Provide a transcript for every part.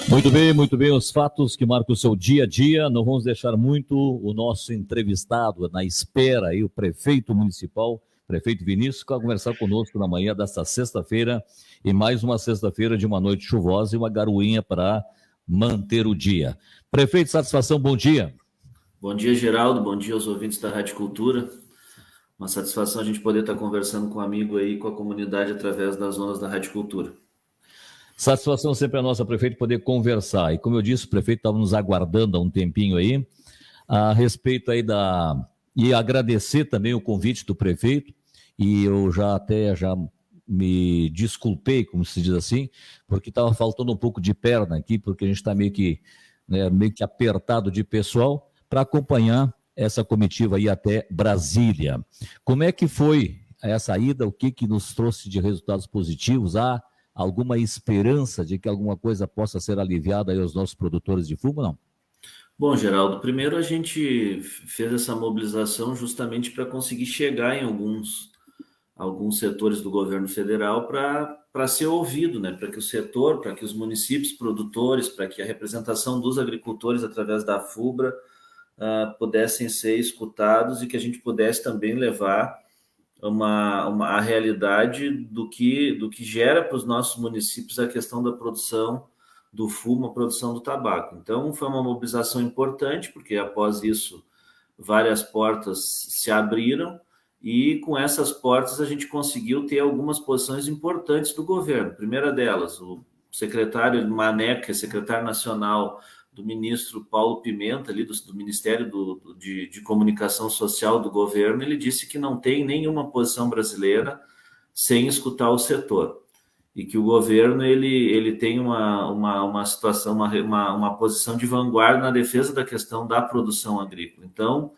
Muito bem, os fatos que marcam o seu dia a dia. Não vamos deixar muito o nosso entrevistado na espera aí, o prefeito municipal, prefeito Vinícius, que vai conversar conosco na manhã desta sexta-feira, e mais uma sexta-feira de uma noite chuvosa e uma garoinha para manter o dia. Prefeito, satisfação, bom dia. Bom dia, Geraldo, bom dia aos ouvintes da Rádio Cultura. Uma satisfação a gente poder estar conversando com um amigo aí, com a comunidade, através das ondas da Rádio Cultura. Satisfação sempre a nossa, prefeito, poder conversar. E como eu disse, o prefeito estava nos aguardando há um tempinho aí, a respeito aí e agradecer também o convite do prefeito, e eu já me desculpei, como se diz assim, porque estava faltando um pouco de perna aqui, porque a gente está meio que apertado de pessoal para acompanhar essa comitiva aí até Brasília. Como é que foi essa ida? O que nos trouxe de resultados positivos? Há alguma esperança de que alguma coisa possa ser aliviada aí aos nossos produtores de fumo, não? Bom, Geraldo, primeiro a gente fez essa mobilização justamente para conseguir chegar em alguns setores do governo federal para ser ouvido, né? Para que o setor, para que os municípios produtores, para que a representação dos agricultores através da FUBRA pudessem ser escutados e que a gente pudesse também levar a realidade do que gera para os nossos municípios a questão da produção do fumo, a produção do tabaco. Então, foi uma mobilização importante, porque após isso, várias portas se abriram, e com essas portas a gente conseguiu ter algumas posições importantes do governo. A primeira delas, o secretário Maneco, que é secretário nacional do ministro Paulo Pimenta, ali do Ministério de Comunicação Social do governo, ele disse que não tem nenhuma posição brasileira sem escutar o setor, e que o governo ele tem uma situação, uma posição de vanguarda na defesa da questão da produção agrícola. Então,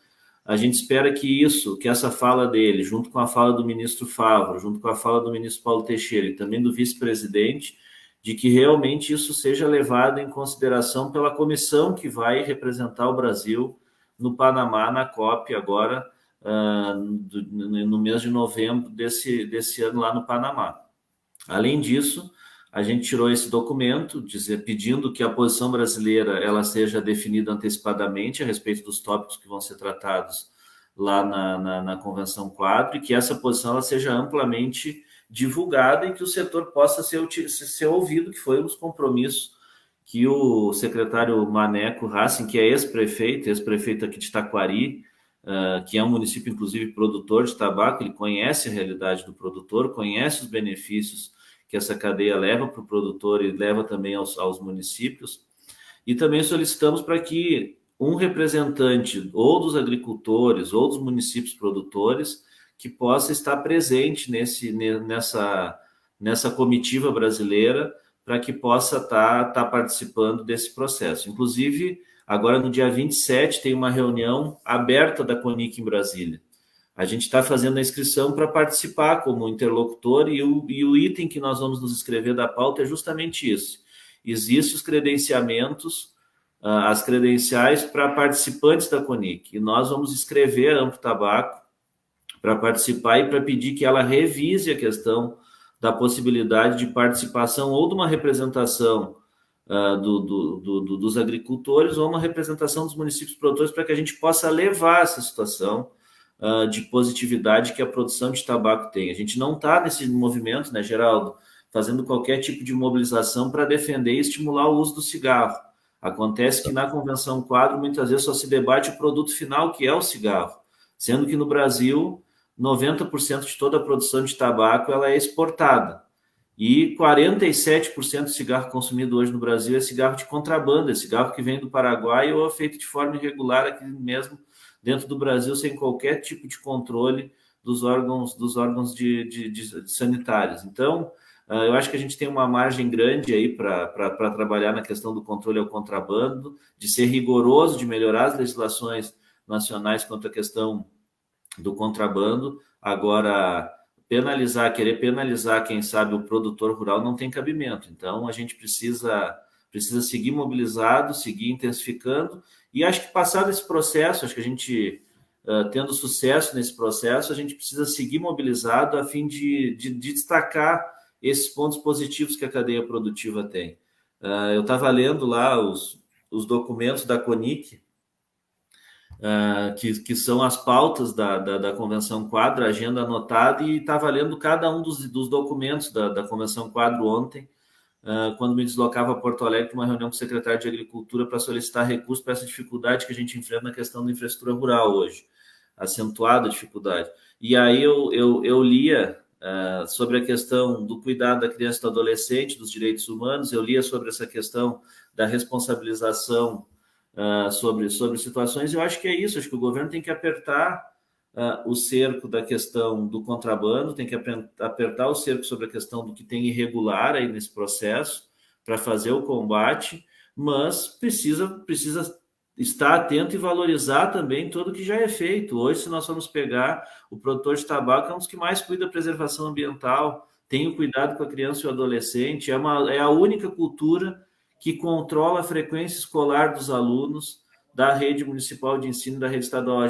a gente espera que essa fala dele, junto com a fala do ministro Favro, junto com a fala do ministro Paulo Teixeira e também do vice-presidente, de que realmente isso seja levado em consideração pela comissão que vai representar o Brasil no Panamá, na COP, agora, no mês de novembro desse ano, lá no Panamá. Além disso, a gente tirou esse documento, pedindo que a posição brasileira ela seja definida antecipadamente a respeito dos tópicos que vão ser tratados lá na Convenção Quadro, e que essa posição ela seja amplamente divulgada e que o setor possa ser ouvido, que foi um dos compromissos que o secretário Maneco Racing, que é ex-prefeito aqui de Taquari, que é um município, inclusive, produtor de tabaco, ele conhece a realidade do produtor, conhece os benefícios que essa cadeia leva para o produtor e leva também aos municípios. E também solicitamos para que um representante ou dos agricultores ou dos municípios produtores que possa estar presente nessa comitiva brasileira, para que possa estar participando desse processo. Inclusive, agora no dia 27 tem uma reunião aberta da CONIC em Brasília. A gente está fazendo a inscrição para participar como interlocutor, e o item que nós vamos nos inscrever da pauta é justamente isso. Existem os credenciamentos, as credenciais para participantes da CONIC, e nós vamos escrever a Amplo Tabaco para participar e para pedir que ela revise a questão da possibilidade de participação ou de uma representação dos agricultores ou uma representação dos municípios produtores, para que a gente possa levar essa situação de positividade que a produção de tabaco tem. A gente não está nesse movimento, né, Geraldo, fazendo qualquer tipo de mobilização para defender e estimular o uso do cigarro. Acontece que na Convenção Quadro, muitas vezes só se debate o produto final, que é o cigarro, sendo que no Brasil 90% de toda a produção de tabaco ela é exportada. E 47% do cigarro consumido hoje no Brasil é cigarro de contrabando, é cigarro que vem do Paraguai ou é feito de forma irregular aqui mesmo dentro do Brasil, sem qualquer tipo de controle dos órgãos de sanitários. Então, eu acho que a gente tem uma margem grande aí para trabalhar na questão do controle ao contrabando, de ser rigoroso, de melhorar as legislações nacionais quanto à questão do contrabando. Agora, querer penalizar, quem sabe, o produtor rural não tem cabimento. Então, a gente precisa seguir mobilizado, seguir intensificando, e acho que passado esse processo, acho que a gente tendo sucesso nesse processo, a gente precisa seguir mobilizado a fim de destacar esses pontos positivos que a cadeia produtiva tem. Eu estava lendo lá os documentos da CONIC, que são as pautas da Convenção Quadro, a agenda anotada, e estava lendo cada um dos documentos da Convenção Quadro ontem, quando me deslocava a Porto Alegre para uma reunião com o secretário de Agricultura para solicitar recursos para essa dificuldade que a gente enfrenta na questão da infraestrutura rural hoje, acentuada dificuldade. E aí eu lia sobre a questão do cuidado da criança e do adolescente, dos direitos humanos, eu lia sobre essa questão da responsabilização sobre situações. Eu acho que é isso, acho que o governo tem que apertar o cerco da questão do contrabando, tem que apertar o cerco sobre a questão do que tem irregular aí nesse processo para fazer o combate, mas precisa estar atento e valorizar também tudo que já é feito. Hoje, se nós formos pegar, o produtor de tabaco é um dos que mais cuida da preservação ambiental, tem o cuidado com a criança e o adolescente, é a única cultura que controla a frequência escolar dos alunos da rede municipal de ensino, da rede estadual.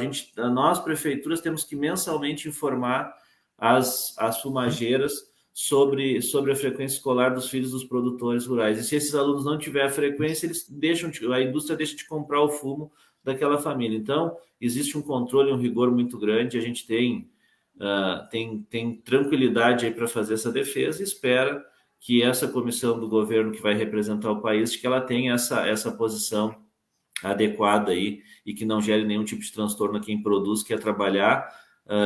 Nós, prefeituras, temos que mensalmente informar as fumageiras sobre a frequência escolar dos filhos dos produtores rurais. E se esses alunos não tiverem a frequência, a indústria deixa de comprar o fumo daquela família. Então, existe um controle, um rigor muito grande. A gente tem tranquilidade aí para fazer essa defesa e espera que essa comissão do governo que vai representar o país, que ela tenha essa posição adequada aí e que não gere nenhum tipo de transtorno a quem produz, quer trabalhar.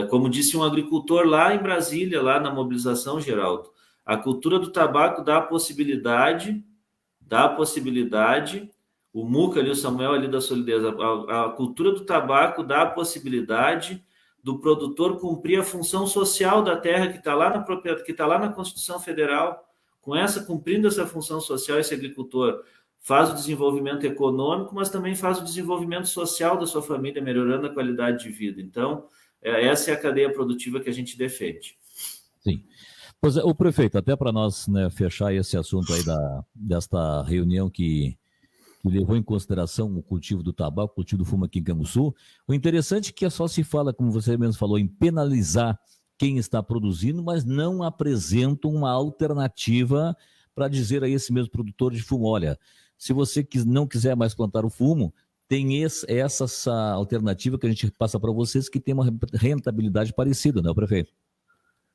Como disse um agricultor lá em Brasília, lá na mobilização, Geraldo, a cultura do tabaco dá a possibilidade, o Muca ali, o Samuel ali da Solidez, a cultura do tabaco dá a possibilidade do produtor cumprir a função social da terra que está lá na propriedade, que está lá na Constituição Federal. Cumprindo essa função social, esse agricultor faz o desenvolvimento econômico, mas também faz o desenvolvimento social da sua família, melhorando a qualidade de vida. Então, essa é a cadeia produtiva que a gente defende. Sim. Pois é, o prefeito, até para nós, né, fechar esse assunto aí desta reunião que levou em consideração o cultivo do tabaco, o cultivo do fumo aqui em Canguçu, o interessante é que só se fala, como você mesmo falou, em penalizar quem está produzindo, mas não apresentam uma alternativa para dizer a esse mesmo produtor de fumo, olha, se você não quiser mais plantar o fumo, tem essa alternativa que a gente passa para vocês que tem uma rentabilidade parecida, né, prefeito?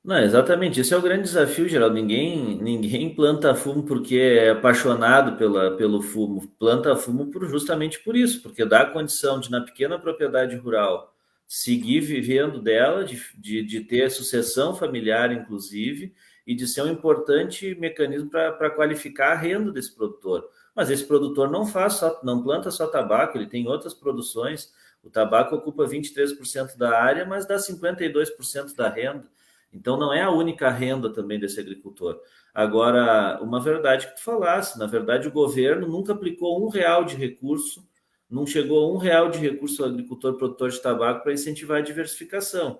Não, exatamente. Esse é o grande desafio, Geraldo. Ninguém planta fumo porque é apaixonado pelo fumo. Planta fumo justamente por isso, porque dá a condição de, na pequena propriedade rural, seguir vivendo dela, de ter sucessão familiar, inclusive, e de ser um importante mecanismo para qualificar a renda desse produtor. Mas esse produtor não planta só tabaco, ele tem outras produções. O tabaco ocupa 23% da área, mas dá 52% da renda. Então, não é a única renda também desse agricultor. Agora, uma verdade que tu falasse, na verdade, o governo nunca aplicou R$1 de recurso, não chegou a R$1 de recurso ao agricultor produtor de tabaco para incentivar a diversificação.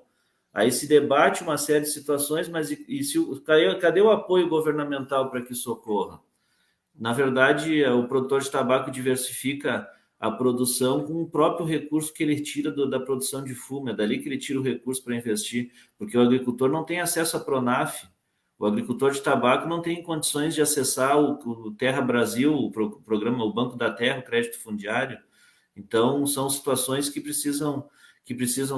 Aí se debate uma série de situações, mas cadê o apoio governamental para que isso ocorra? Na verdade, o produtor de tabaco diversifica a produção com o próprio recurso que ele tira da produção de fumo, é dali que ele tira o recurso para investir, porque o agricultor não tem acesso à Pronaf, o agricultor de tabaco não tem condições de acessar o Terra Brasil, o programa, o Banco da Terra, o crédito fundiário. Então, são situações que precisam,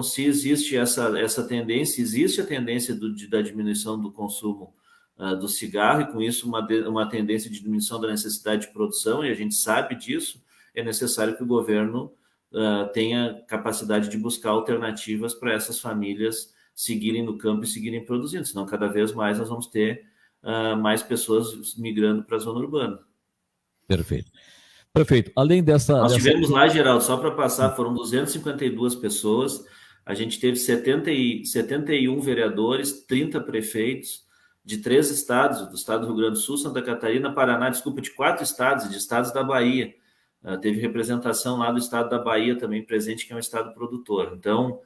se existe essa tendência, existe a tendência da diminuição do consumo do cigarro, e com isso uma tendência de diminuição da necessidade de produção, e a gente sabe disso. É necessário que o governo tenha capacidade de buscar alternativas para essas famílias seguirem no campo e seguirem produzindo, senão cada vez mais nós vamos ter mais pessoas migrando para a zona urbana. Perfeito. Prefeito, além Nós tivemos lá, Geraldo, só para passar, foram 252 pessoas, a gente teve 71 vereadores, 30 prefeitos, de 3 estados, do estado do Rio Grande do Sul, Santa Catarina, Paraná, de 4 estados, e de estados da Bahia. Teve representação lá do estado da Bahia também presente, que é um estado produtor. Então,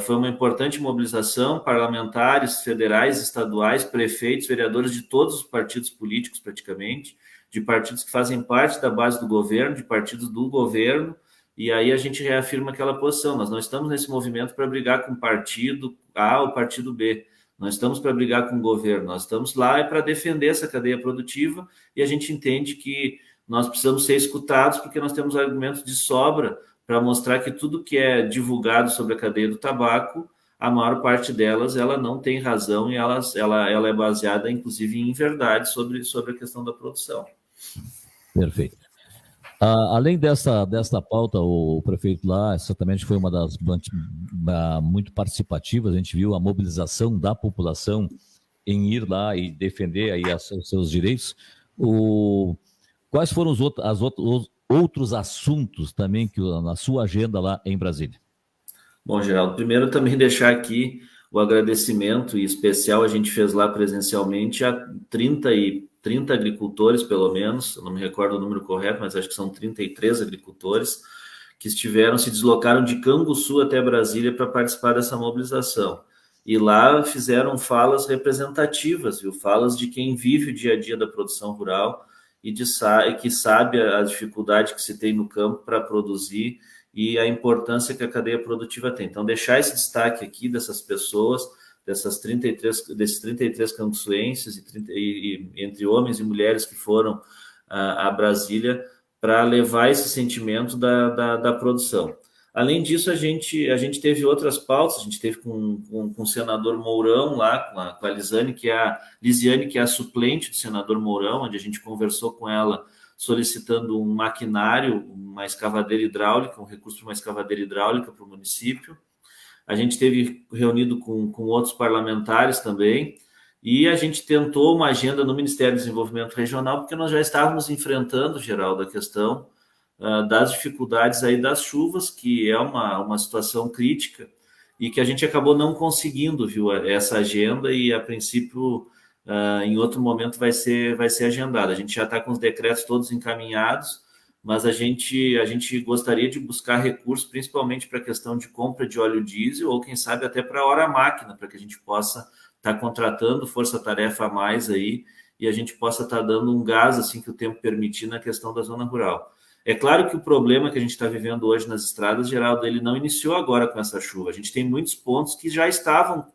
foi uma importante mobilização, parlamentares federais, estaduais, prefeitos, vereadores de todos os partidos políticos, praticamente, de partidos que fazem parte da base do governo, de partidos do governo, e aí a gente reafirma aquela posição. Nós não estamos nesse movimento para brigar com o partido A ou partido B. Nós estamos para brigar com o governo. Nós estamos lá para defender essa cadeia produtiva e a gente entende que nós precisamos ser escutados porque nós temos argumentos de sobra para mostrar que tudo que é divulgado sobre a cadeia do tabaco, a maior parte delas, ela não tem razão e ela é baseada, inclusive, em verdade sobre a questão da produção. Perfeito. Além dessa pauta, o prefeito lá certamente foi uma das muito participativas. A gente viu a mobilização da população em ir lá e defender aí os seus direitos. Quais foram os outros assuntos também que na sua agenda lá em Brasília? Bom, Geraldo, primeiro também deixar aqui o agradecimento e especial. A gente fez lá presencialmente a 30 agricultores, pelo menos, eu não me recordo o número correto, mas acho que são 33 agricultores que se deslocaram de Canguçu até Brasília para participar dessa mobilização. E lá fizeram falas representativas, viu? Falas de quem vive o dia a dia da produção rural e que sabe a dificuldade que se tem no campo para produzir e a importância que a cadeia produtiva tem. Então, deixar esse destaque aqui dessas pessoas, desses 33 canguçuenses, entre homens e mulheres que foram a Brasília para levar esse sentimento da produção. Além disso, a gente teve outras pautas. A gente teve com o senador Mourão lá, com a Lisiane, que é a suplente do senador Mourão, onde a gente conversou com ela solicitando um maquinário, uma escavadeira hidráulica, um recurso para uma escavadeira hidráulica para o município. A gente teve reunido com outros parlamentares também, e a gente tentou uma agenda no Ministério do Desenvolvimento Regional, porque nós já estávamos enfrentando, Geraldo, a questão das dificuldades aí das chuvas, que é uma situação crítica, e que a gente acabou não conseguindo, viu, essa agenda, e a princípio, em outro momento vai ser agendada. A gente já está com os decretos todos encaminhados, mas a gente gostaria de buscar recursos, principalmente para a questão de compra de óleo diesel, ou quem sabe até para a hora-máquina, para que a gente possa estar contratando força-tarefa a mais aí, e a gente possa estar dando um gás, assim que o tempo permitir, na questão da zona rural. É claro que o problema que a gente está vivendo hoje nas estradas, Geraldo, ele não iniciou agora com essa chuva. A gente tem muitos pontos que já estavam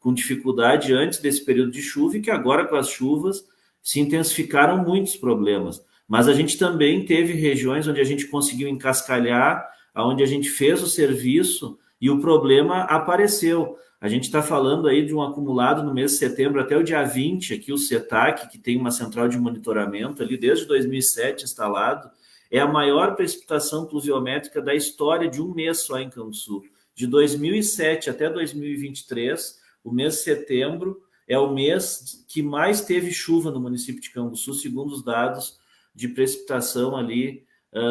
com dificuldade antes desse período de chuva e que agora, com as chuvas, se intensificaram muitos problemas. Mas a gente também teve regiões onde a gente conseguiu encascalhar, onde a gente fez o serviço e o problema apareceu. A gente está falando aí de um acumulado no mês de setembro até o dia 20, aqui o CETAC, que tem uma central de monitoramento ali desde 2007 instalado, é a maior precipitação pluviométrica da história de um mês só em Canguçu. De 2007 até 2023, o mês de setembro é o mês que mais teve chuva no município de Canguçu, segundo os dados de precipitação ali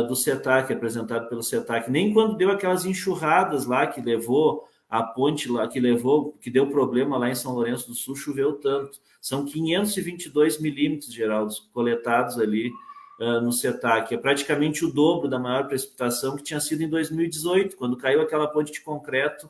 do CETAC, apresentado pelo CETAC. Nem quando deu aquelas enxurradas lá que levou a ponte lá, que deu problema lá em São Lourenço do Sul, choveu tanto. São 522 milímetros, Geraldo, coletados ali no CETAC. É praticamente o dobro da maior precipitação que tinha sido em 2018, quando caiu aquela ponte de concreto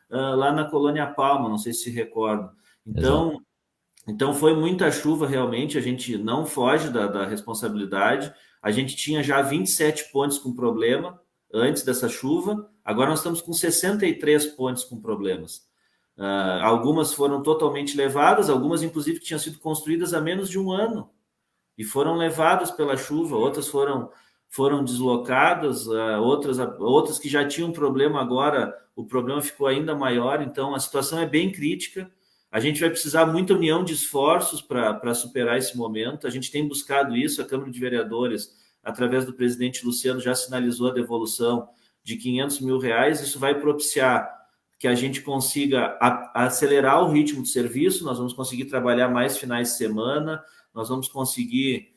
lá na Colônia Palma, não sei se recorda. Então foi muita chuva realmente, a gente não foge da responsabilidade. A gente tinha já 27 pontes com problema antes dessa chuva, agora nós estamos com 63 pontes com problemas. Algumas foram totalmente levadas, algumas inclusive que tinham sido construídas há menos de um ano e foram levadas pela chuva, outras foram deslocadas, outras que já tinham problema agora, o problema ficou ainda maior. Então a situação é bem crítica. A gente vai precisar muita união de esforços para superar esse momento. A gente tem buscado isso, a Câmara de Vereadores, através do presidente Luciano, já sinalizou a devolução de R$500 mil. Isso vai propiciar que a gente consiga acelerar o ritmo de serviço, nós vamos conseguir trabalhar mais finais de semana, nós vamos conseguir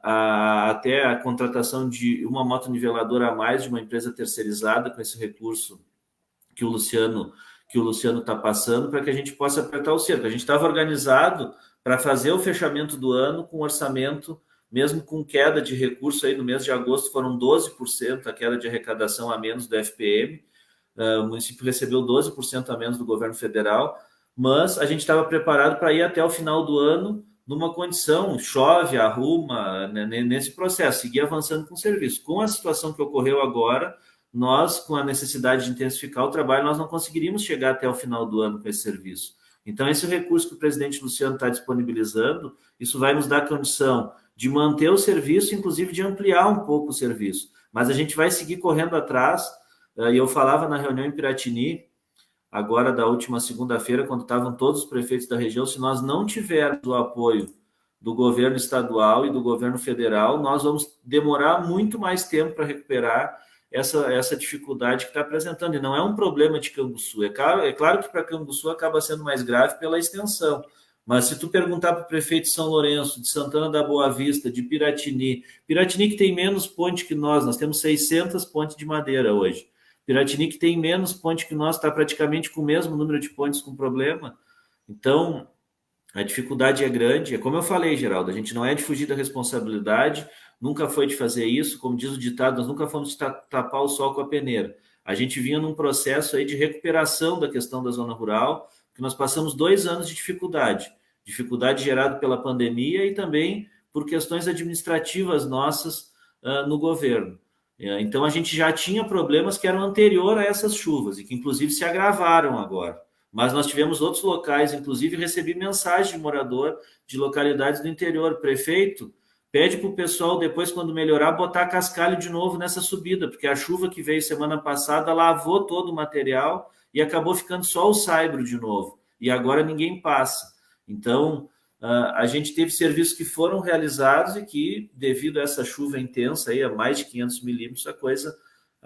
até a contratação de uma motoniveladora a mais de uma empresa terceirizada com esse recurso que o Luciano está passando, para que a gente possa apertar o cerco. A gente estava organizado para fazer o fechamento do ano com orçamento, mesmo com queda de recurso, aí no mês de agosto foram 12% a queda de arrecadação a menos do FPM, o município recebeu 12% a menos do governo federal, mas a gente estava preparado para ir até o final do ano numa condição, chove, arruma, nesse processo, seguir avançando com o serviço. Com a situação que ocorreu agora, nós, com a necessidade de intensificar o trabalho, nós não conseguiríamos chegar até o final do ano com esse serviço. Então, esse recurso que o presidente Luciano está disponibilizando, isso vai nos dar condição de manter o serviço, inclusive de ampliar um pouco o serviço. Mas a gente vai seguir correndo atrás, e eu falava na reunião em Piratini, agora da última segunda-feira, quando estavam todos os prefeitos da região, se nós não tivermos o apoio do governo estadual e do governo federal, nós vamos demorar muito mais tempo para recuperar essa dificuldade que está apresentando. E não é um problema de Canguçu. É claro que para Canguçu acaba sendo mais grave pela extensão. Mas se tu perguntar para o prefeito de São Lourenço, de Santana da Boa Vista, de Piratini que tem menos ponte que nós temos 600 pontes de madeira hoje. Piratini que tem menos ponte que nós, está praticamente com o mesmo número de pontes com problema. Então, a dificuldade é grande. É como eu falei, Geraldo, a gente não é de fugir da responsabilidade, nunca foi de fazer isso, como diz o ditado, nós nunca fomos de tapar o sol com a peneira. A gente vinha num processo aí de recuperação da questão da zona rural, que nós passamos 2 anos de dificuldade gerada pela pandemia e também por questões administrativas nossas no governo. Então, a gente já tinha problemas que eram anterior a essas chuvas e que, inclusive, se agravaram agora. Mas nós tivemos outros locais, inclusive recebi mensagem de morador de localidades do interior. Prefeito, pede para o pessoal, depois, quando melhorar, botar cascalho de novo nessa subida, porque a chuva que veio semana passada lavou todo o material e acabou ficando só o saibro de novo. E agora ninguém passa. Então, a gente teve serviços que foram realizados e que, devido a essa chuva intensa, aí, a mais de 500 milímetros, a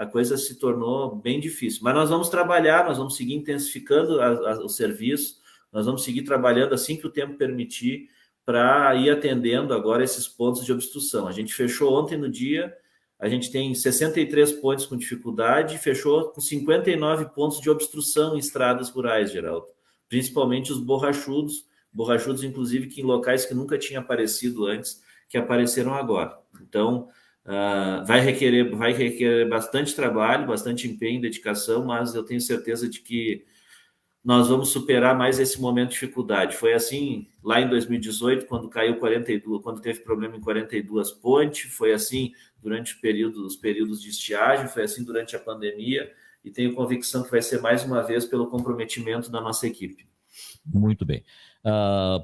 coisa se tornou bem difícil. Mas nós vamos trabalhar, nós vamos seguir intensificando o serviço, nós vamos seguir trabalhando assim que o tempo permitir para ir atendendo agora esses pontos de obstrução. A gente fechou ontem no dia, a gente tem 63 pontos com dificuldade, fechou com 59 pontos de obstrução em estradas rurais, Geraldo. Principalmente os borrachudos, inclusive, que em locais que nunca tinham aparecido antes, que apareceram agora. Então, vai requerer bastante trabalho, bastante empenho, dedicação, mas eu tenho certeza de que nós vamos superar mais esse momento de dificuldade. Foi assim lá em 2018, quando caiu 42, quando teve problema em 42 pontes, foi assim durante os períodos de estiagem, foi assim durante a pandemia, e tenho convicção que vai ser mais uma vez pelo comprometimento da nossa equipe. Muito bem.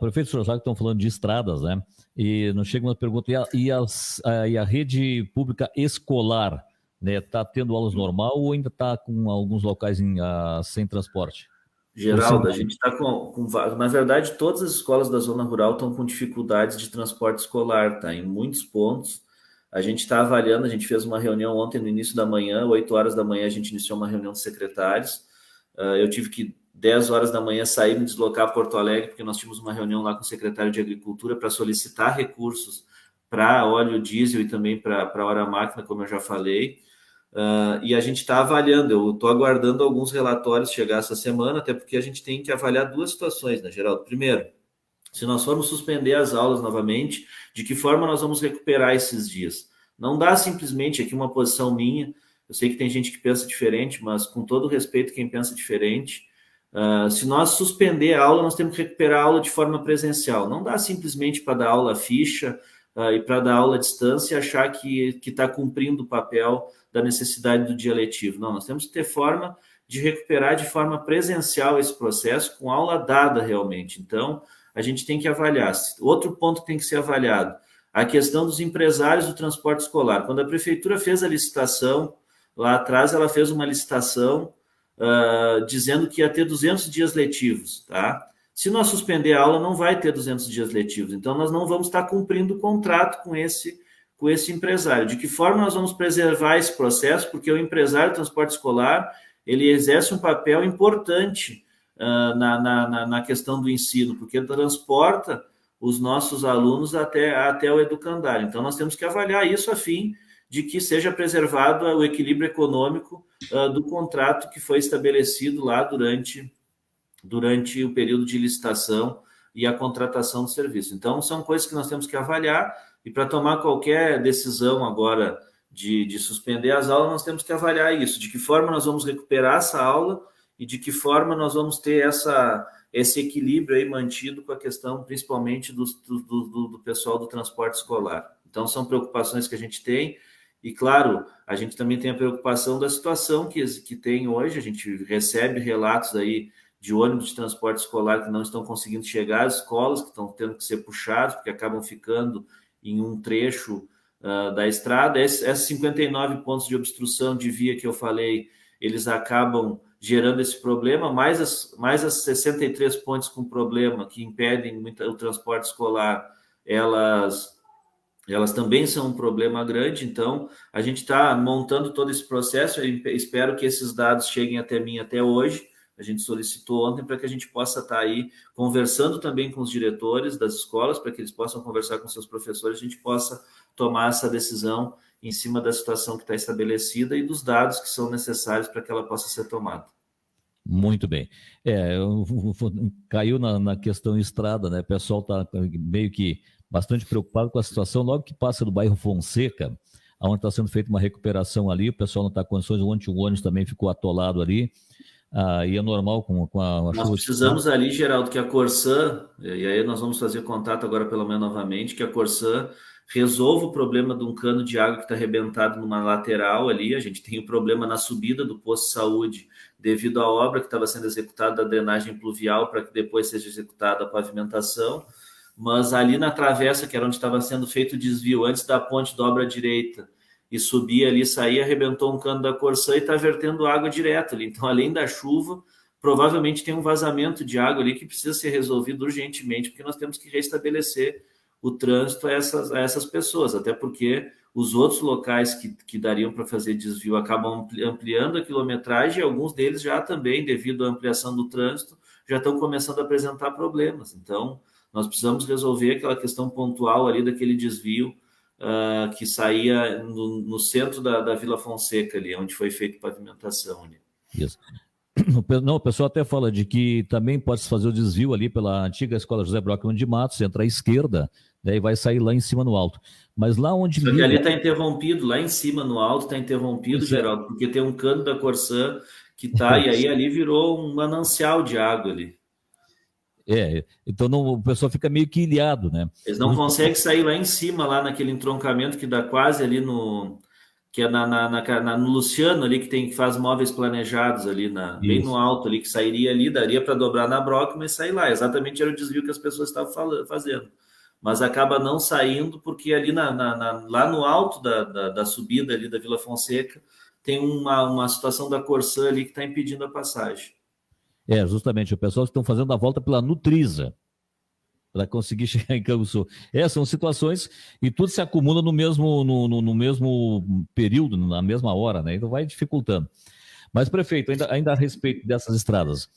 Prefeito Sorocaba, estão falando de estradas, né? E nos chega uma pergunta, e a rede pública escolar, né? Está tendo aulas normal ou ainda está com alguns locais sem transporte? Geraldo, a gente está na verdade, todas as escolas da zona rural estão com dificuldades de transporte escolar, tá? Em muitos pontos. A gente está avaliando, a gente fez uma reunião ontem no início da manhã, 8 horas da manhã a gente iniciou uma reunião de secretários. Eu tive que 10 horas da manhã sair, me deslocar a Porto Alegre, porque nós tínhamos uma reunião lá com o secretário de Agricultura para solicitar recursos para óleo diesel e também para a hora máquina, como eu já falei. E a gente está avaliando, eu estou aguardando alguns relatórios chegar essa semana, até porque a gente tem que avaliar 2 situações, né, Geraldo? Primeiro, se nós formos suspender as aulas novamente, de que forma nós vamos recuperar esses dias? Não dá simplesmente aqui uma posição minha, eu sei que tem gente que pensa diferente, mas com todo respeito quem pensa diferente, se nós suspender a aula, nós temos que recuperar a aula de forma presencial. Não dá simplesmente para dar aula ficha e para dar aula à distância e achar que está cumprindo o papel da necessidade do dia letivo. Não, nós temos que ter forma de recuperar de forma presencial esse processo, com aula dada realmente. Então, a gente tem que avaliar. Outro ponto que tem que ser avaliado, a questão dos empresários do transporte escolar. Quando a prefeitura fez a licitação, lá atrás ela fez uma licitação dizendo que ia ter 200 dias letivos, tá? Se nós suspender a aula, não vai ter 200 dias letivos. Então, nós não vamos estar cumprindo o contrato com esse empresário. De que forma nós vamos preservar esse processo? Porque o empresário do transporte escolar, ele exerce um papel importante na questão do ensino, porque transporta os nossos alunos até o educandário. Então, nós temos que avaliar isso a fim de que seja preservado o equilíbrio econômico do contrato que foi estabelecido lá durante o período de licitação e a contratação do serviço. Então, são coisas que nós temos que avaliar, e para tomar qualquer decisão agora de suspender as aulas, nós temos que avaliar isso, de que forma nós vamos recuperar essa aula e de que forma nós vamos ter esse equilíbrio aí mantido com a questão, principalmente, do pessoal do transporte escolar. Então, são preocupações que a gente tem, E, claro, a gente também tem a preocupação da situação que tem hoje. A gente recebe relatos aí de ônibus de transporte escolar que não estão conseguindo chegar às escolas, que estão tendo que ser puxados, porque acabam ficando em um trecho da estrada. Esses 59 pontos de obstrução de via que eu falei, eles acabam gerando esse problema, mais as 63 pontes com problema que impedem o transporte escolar, elas também são um problema grande. Então a gente está montando todo esse processo. Eu espero que esses dados cheguem até mim até hoje. A gente solicitou ontem para que a gente possa estar aí conversando também com os diretores das escolas, para que eles possam conversar com seus professores, a gente possa tomar essa decisão em cima da situação que está estabelecida e dos dados que são necessários para que ela possa ser tomada. Muito bem. Caiu na questão estrada, né? O pessoal está meio que bastante preocupado com a situação. Logo que passa do bairro Fonseca, onde está sendo feita uma recuperação ali, o pessoal não está com condições, ontem o ônibus também ficou atolado ali. E é normal com a Nós chuva. precisamos ali, Geraldo, que a Corsã, e aí nós vamos fazer contato agora pela manhã novamente, que a Corsã resolva o problema de um cano de água que está arrebentado numa lateral ali. A gente tem o problema na subida do posto de saúde, devido à obra que estava sendo executada da drenagem pluvial, para que depois seja executada a pavimentação. Mas ali na travessa, que era onde estava sendo feito o desvio, antes da ponte dobra à direita, e subia ali, saía, arrebentou um cano da Corsã e está vertendo água direto ali. Então, além da chuva, provavelmente tem um vazamento de água ali que precisa ser resolvido urgentemente, porque nós temos que restabelecer o trânsito a essas pessoas, até porque os outros locais que dariam para fazer desvio acabam ampliando a quilometragem, e alguns deles já também, devido à ampliação do trânsito, já estão começando a apresentar problemas. Então, nós precisamos resolver aquela questão pontual ali daquele desvio que saía no centro da Vila Fonseca ali, onde foi feita a pavimentação ali. Isso. Não, o pessoal até fala de que também pode-se fazer o desvio ali pela antiga Escola José Brockman de Matos, entra à esquerda, né, e vai sair lá em cima no alto. Mas lá onde Só que ali está interrompido, lá em cima no alto está interrompido, Geraldo, porque tem um cano da Corsã que está, e aí ali virou um manancial de água ali. Então o pessoal fica meio que ilhado, né? Eles não conseguem sair lá em cima, lá naquele entroncamento que dá quase ali que é no Luciano ali, que faz móveis planejados ali, bem no alto ali, que sairia ali, daria para dobrar na Brockman e sair lá. Exatamente era o desvio que as pessoas estavam fazendo. Mas acaba não saindo, porque ali lá no alto da subida ali da Vila Fonseca tem uma situação da Corsã ali que está impedindo a passagem. Justamente, o pessoal estão fazendo a volta pela Nutrisa para conseguir chegar em Canguçu. São situações e tudo se acumula no mesmo período, na mesma hora, né? Então vai dificultando. Mas, prefeito, ainda a respeito dessas estradas,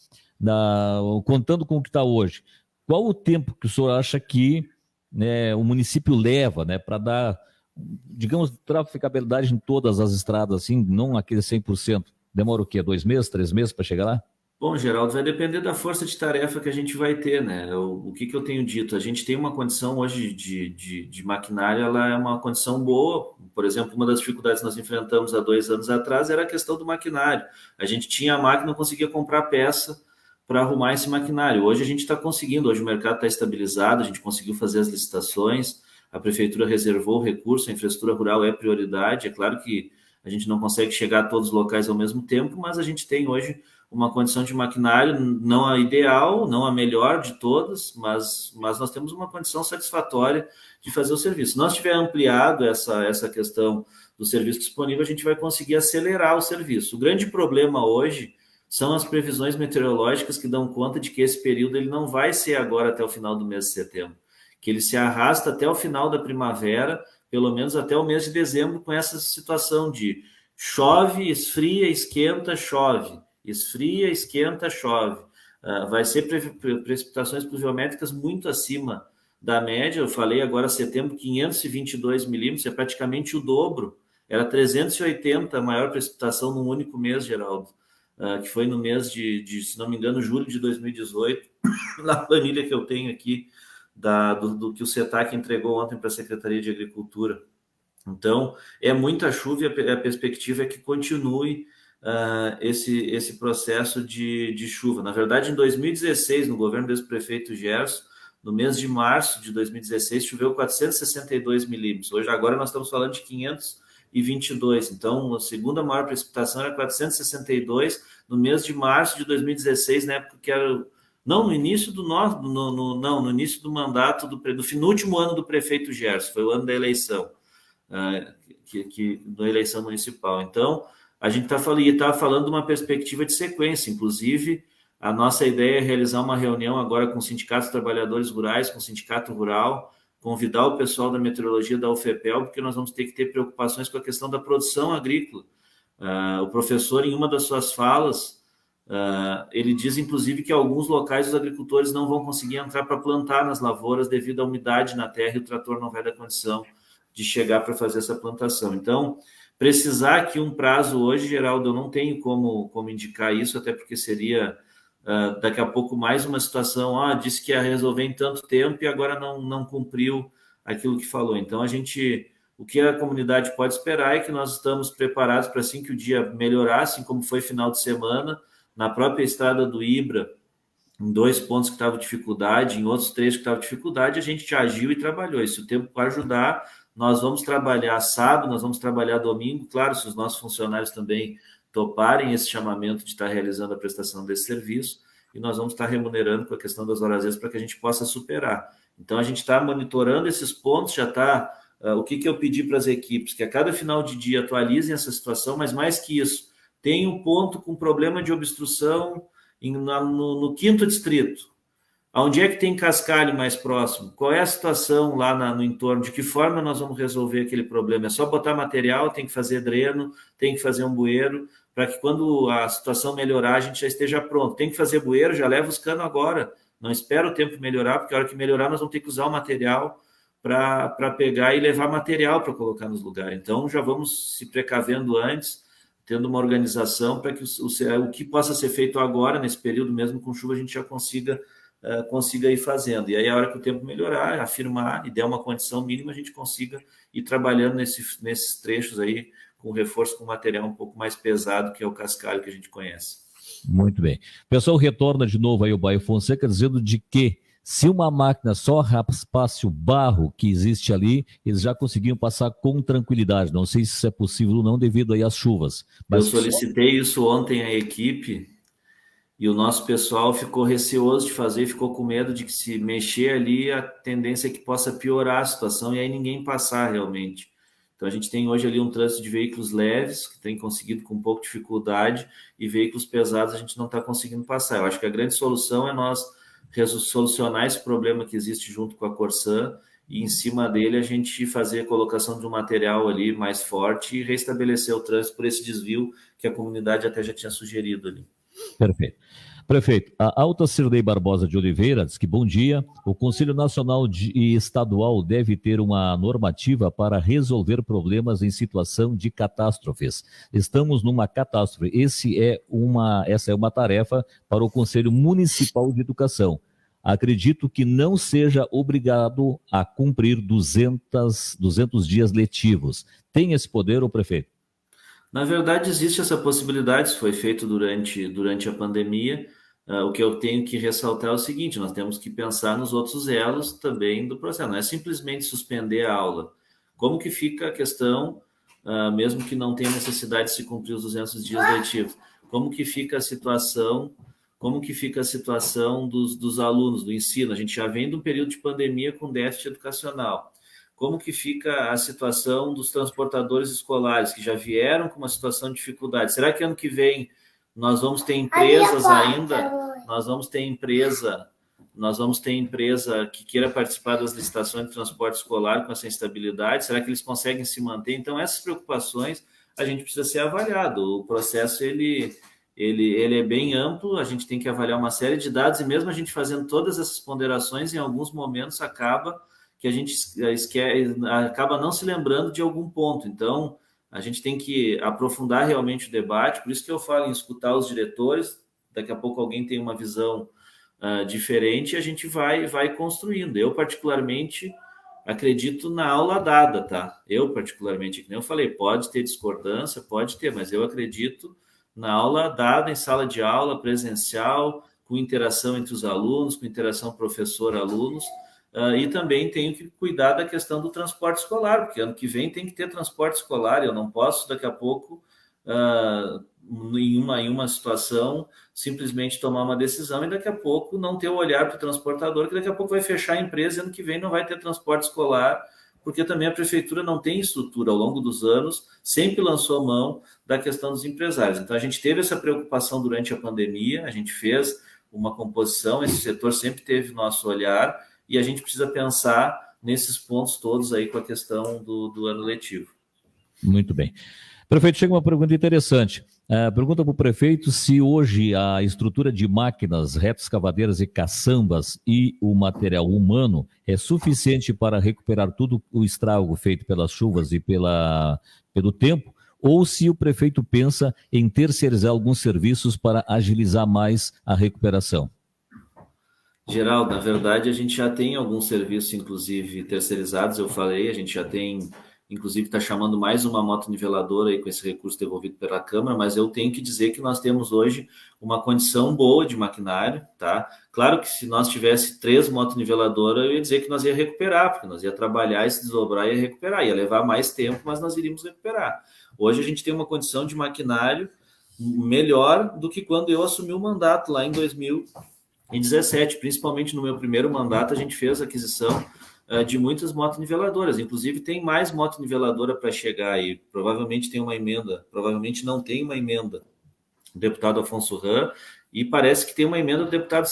contando com o que está hoje, qual o tempo que o senhor acha que, né, o município leva, né, para dar, digamos, traficabilidade em todas as estradas, assim, não aquele 100%? Demora o quê? 2 meses, 3 meses para chegar lá? Bom, Geraldo, vai depender da força de tarefa que a gente vai ter, né? O que eu tenho dito? A gente tem uma condição hoje de maquinário, ela é uma condição boa. Por exemplo, uma das dificuldades que nós enfrentamos há 2 anos atrás era a questão do maquinário. A gente tinha a máquina, não conseguia comprar peça para arrumar esse maquinário. Hoje a gente está conseguindo, hoje o mercado está estabilizado, a gente conseguiu fazer as licitações, a prefeitura reservou o recurso, a infraestrutura rural é prioridade. É claro que a gente não consegue chegar a todos os locais ao mesmo tempo, mas a gente tem hoje uma condição de maquinário, não a ideal, não a melhor de todas, mas nós temos uma condição satisfatória de fazer o serviço. Se nós tiver ampliado essa questão do serviço disponível, a gente vai conseguir acelerar o serviço. O grande problema hoje são as previsões meteorológicas que dão conta de que esse período ele não vai ser agora até o final do mês de setembro, que ele se arrasta até o final da primavera, pelo menos até o mês de dezembro, com essa situação de chove, esfria, esquenta, chove. Esfria, esquenta, chove. Vai ser precipitações pluviométricas muito acima da média. Eu falei agora setembro, 522 milímetros, é praticamente o dobro. Era 380 a maior precipitação num único mês, Geraldo, que foi no mês se não me engano, julho de 2018, na planilha que eu tenho aqui, do que o CETAC entregou ontem para a Secretaria de Agricultura. Então, é muita chuva e a perspectiva é que continue esse processo de chuva. Na verdade, em 2016, no governo do ex-prefeito Gerson, no mês de março de 2016, choveu 462 milímetros. Hoje, agora, nós estamos falando de 522 422. Então, a segunda maior precipitação era 462 no mês de março de 2016, na época que era... Não, no início do no início do mandato do último ano do prefeito Gerson, foi o ano da eleição, da eleição municipal. Então, a gente está falando de uma perspectiva de sequência. Inclusive, a nossa ideia é realizar uma reunião agora com sindicatos de trabalhadores rurais, com o sindicato rural, convidar o pessoal da meteorologia da UFPEL, porque nós vamos ter que ter preocupações com a questão da produção agrícola. O professor, em uma das suas falas, ele diz, inclusive, que em alguns locais os agricultores não vão conseguir entrar para plantar nas lavouras devido à umidade na terra e o trator não vai dar condição de chegar para fazer essa plantação. Então, precisar aqui um prazo hoje, Geraldo, eu não tenho como indicar isso, até porque seria daqui a pouco mais uma situação, disse que ia resolver em tanto tempo e agora não cumpriu aquilo que falou. Então, o que a comunidade pode esperar é que nós estamos preparados para, assim que o dia melhorar, assim como foi final de semana, na própria estrada do Ibra, em 2 pontos que estavam dificuldade, em outros 3 que estavam dificuldade, a gente agiu e trabalhou. E se o tempo para ajudar, nós vamos trabalhar sábado, nós vamos trabalhar domingo, claro, se os nossos funcionários também toparem esse chamamento de estar realizando a prestação desse serviço, e nós vamos estar remunerando com a questão das horas extras para que a gente possa superar. Então, a gente está monitorando esses pontos, já está... o que eu pedi para as equipes? Que a cada final de dia atualizem essa situação, mas mais que isso, tem um ponto com problema de obstrução no 5º distrito. Onde é que tem cascalho mais próximo? Qual é a situação lá no entorno? De que forma nós vamos resolver aquele problema? É só botar material, tem que fazer dreno, tem que fazer um bueiro, para que quando a situação melhorar, a gente já esteja pronto. Tem que fazer bueiro, já leva os canos agora. Não espera o tempo melhorar, porque a hora que melhorar, nós vamos ter que usar o material para pegar e levar material para colocar nos lugares. Então, já vamos se precavendo antes, tendo uma organização para que o que possa ser feito agora, nesse período mesmo com chuva, a gente já consiga ir fazendo. E aí, a hora que o tempo melhorar, afirmar e der uma condição mínima, a gente consiga ir trabalhando nesses trechos aí, com reforço com material um pouco mais pesado, que é o cascalho que a gente conhece. Muito bem. O pessoal retorna de novo aí o Baio Fonseca, dizendo de que se uma máquina só raspasse o barro que existe ali, eles já conseguiam passar com tranquilidade. Não sei se isso é possível ou não, devido aí às chuvas. Mas eu solicitei isso ontem à equipe e o nosso pessoal ficou receoso de fazer, ficou com medo de que se mexer ali, a tendência é que possa piorar a situação e aí ninguém passar realmente. Então a gente tem hoje ali um trânsito de veículos leves, que tem conseguido com um pouco de dificuldade, e veículos pesados a gente não está conseguindo passar. Eu acho que a grande solução é nós solucionar esse problema que existe junto com a Corsan e em cima dele a gente fazer a colocação de um material ali mais forte e restabelecer o trânsito por esse desvio que a comunidade até já tinha sugerido ali. Perfeito. Prefeito, a Alta Cirlei Barbosa de Oliveira diz que, bom dia, o Conselho Nacional e Estadual deve ter uma normativa para resolver problemas em situação de catástrofes. Estamos numa catástrofe. Essa é uma tarefa para o Conselho Municipal de Educação. Acredito que não seja obrigado a cumprir 200 dias letivos. Tem esse poder, o prefeito? Na verdade, existe essa possibilidade, isso foi feito durante a pandemia. O que eu tenho que ressaltar é o seguinte, nós temos que pensar nos outros elos também do processo, não é simplesmente suspender a aula. Como que fica a questão, mesmo que não tenha necessidade de se cumprir os 200 dias letivos, como que fica a situação dos alunos, do ensino? A gente já vem de um período de pandemia com déficit educacional. Como que fica a situação dos transportadores escolares, que já vieram com uma situação de dificuldade? Será que ano que vem nós vamos ter empresas ainda? Nós vamos ter empresa que queira participar das licitações de transporte escolar com essa instabilidade? Será que eles conseguem se manter? Então, essas preocupações a gente precisa ser avaliado. O processo ele é bem amplo, a gente tem que avaliar uma série de dados, e mesmo a gente fazendo todas essas ponderações, em alguns momentos acaba que a gente acaba não se lembrando de algum ponto. Então, a gente tem que aprofundar realmente o debate, por isso que eu falo em escutar os diretores, daqui a pouco alguém tem uma visão diferente e a gente vai construindo. Eu, particularmente, acredito na aula dada, tá? Eu, particularmente, como eu falei, pode ter discordância, pode ter, mas eu acredito na aula dada em sala de aula, presencial, com interação entre os alunos, com interação professor-alunos, e também tenho que cuidar da questão do transporte escolar, porque ano que vem tem que ter transporte escolar, eu não posso daqui a pouco, em uma situação, simplesmente tomar uma decisão e daqui a pouco não ter o olhar para o transportador, que daqui a pouco vai fechar a empresa e ano que vem não vai ter transporte escolar, porque também a prefeitura não tem estrutura ao longo dos anos, sempre lançou mão da questão dos empresários. Então a gente teve essa preocupação durante a pandemia, a gente fez uma composição, esse setor sempre teve nosso olhar e a gente precisa pensar nesses pontos todos aí com a questão do ano letivo. Muito bem. Prefeito, chega uma pergunta interessante. Pergunta para o prefeito se hoje a estrutura de máquinas, retroescavadeiras e caçambas e o material humano é suficiente para recuperar todo o estrago feito pelas chuvas e pelo tempo, ou se o prefeito pensa em terceirizar alguns serviços para agilizar mais a recuperação. Geraldo, na verdade, a gente já tem alguns serviços, inclusive, terceirizados, eu falei, a gente já tem, inclusive, está chamando mais uma motoniveladora aí com esse recurso devolvido pela Câmara, mas eu tenho que dizer que nós temos hoje uma condição boa de maquinário, tá? Claro que se nós tivesse 3 motoniveladoras, eu ia dizer que nós ia recuperar, porque nós ia trabalhar e se desdobrar e ia recuperar, ia levar mais tempo, mas nós iríamos recuperar. Hoje a gente tem uma condição de maquinário melhor do que quando eu assumi o mandato lá em 2017, principalmente no meu primeiro mandato, a gente fez a aquisição de muitas motoniveladoras. Inclusive, tem mais motoniveladora para chegar aí. Provavelmente tem uma emenda, provavelmente não tem uma emenda do deputado Afonso Ram, e parece que tem uma emenda do deputado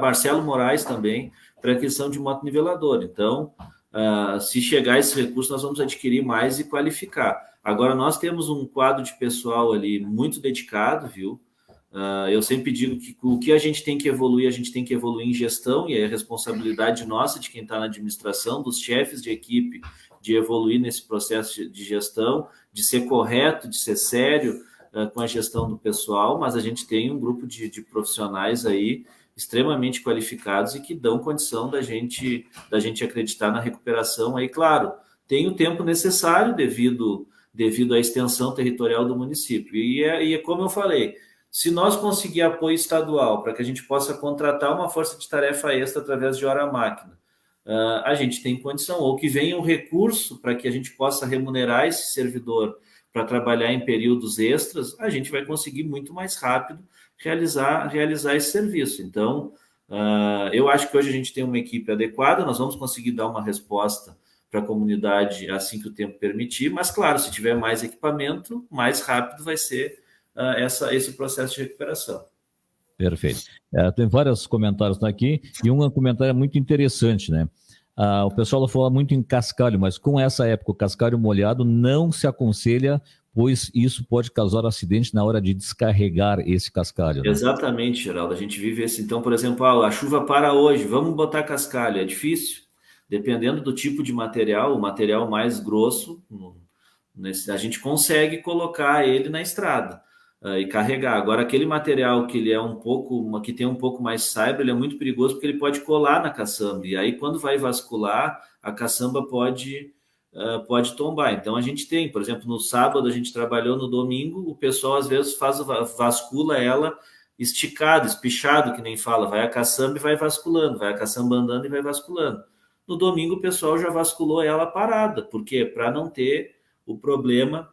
Marcelo Moraes também para aquisição de motoniveladora. Então, se chegar esse recurso, nós vamos adquirir mais e qualificar. Agora, nós temos um quadro de pessoal ali muito dedicado, viu? Eu sempre digo que o que a gente tem que evoluir em gestão, e é a responsabilidade nossa, de quem está na administração, dos chefes de equipe, de evoluir nesse processo de gestão, de ser correto, de ser sério com a gestão do pessoal, mas a gente tem um grupo de profissionais aí extremamente qualificados e que dão condição da gente acreditar na recuperação aí, claro, tem o tempo necessário devido à extensão territorial do município. E é como eu falei, se nós conseguir apoio estadual para que a gente possa contratar uma força de tarefa extra através de hora-máquina, a gente tem condição, ou que venha um recurso para que a gente possa remunerar esse servidor para trabalhar em períodos extras, a gente vai conseguir muito mais rápido realizar esse serviço. Então, eu acho que hoje a gente tem uma equipe adequada, nós vamos conseguir dar uma resposta para a comunidade assim que o tempo permitir, mas claro, se tiver mais equipamento, mais rápido vai ser esse processo de recuperação. Perfeito. Tem vários comentários aqui, e um comentário muito interessante, né? O pessoal fala muito em cascalho, mas com essa época, o cascalho molhado não se aconselha, pois isso pode causar acidente na hora de descarregar esse cascalho. Né? Exatamente, Geraldo. A gente vive assim. Então, por exemplo, a chuva para hoje, vamos botar cascalho. É difícil. Dependendo do tipo de material, o material mais grosso, a gente consegue colocar ele na estrada e carregar. Agora, aquele material que ele é que tem um pouco mais saibro, ele é muito perigoso porque ele pode colar na caçamba. E aí, quando vai vascular, a caçamba pode tombar. Então, a gente tem, por exemplo, no sábado a gente trabalhou, no domingo, o pessoal às vezes vascula ela esticado, espichado, que nem fala, vai a caçamba e vai vasculando, vai a caçamba andando e vai vasculando. No domingo, o pessoal já vasculou ela parada. Por quê? Para não ter o problema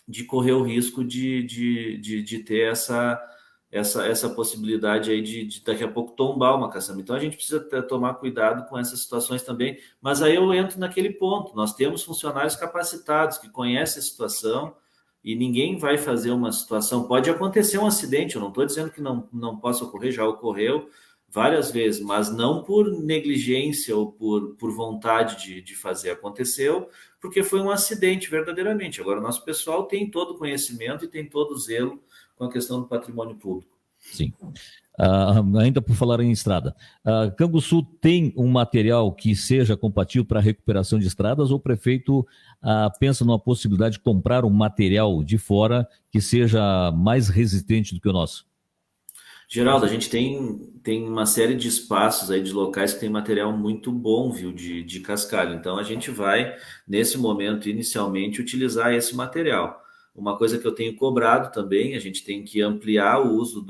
de correr o risco de ter essa possibilidade aí de daqui a pouco tombar uma caçamba. Então, a gente precisa tomar cuidado com essas situações também. Mas aí eu entro naquele ponto. Nós temos funcionários capacitados que conhecem a situação e ninguém vai fazer uma situação. Pode acontecer um acidente, eu não estou dizendo que não possa ocorrer, já ocorreu várias vezes, mas não por negligência ou por vontade de fazer. Aconteceu porque foi um acidente verdadeiramente. Agora, o nosso pessoal tem todo o conhecimento e tem todo o zelo com a questão do patrimônio público. Sim. Ainda por falar em estrada, Canguçu tem um material que seja compatível para a recuperação de estradas, ou o prefeito pensa numa possibilidade de comprar um material de fora que seja mais resistente do que o nosso? Geraldo, a gente tem uma série de espaços aí, de locais que tem material muito bom, viu, de cascalho. Então, a gente vai, nesse momento, inicialmente, utilizar esse material. Uma coisa que eu tenho cobrado também, a gente tem que ampliar o uso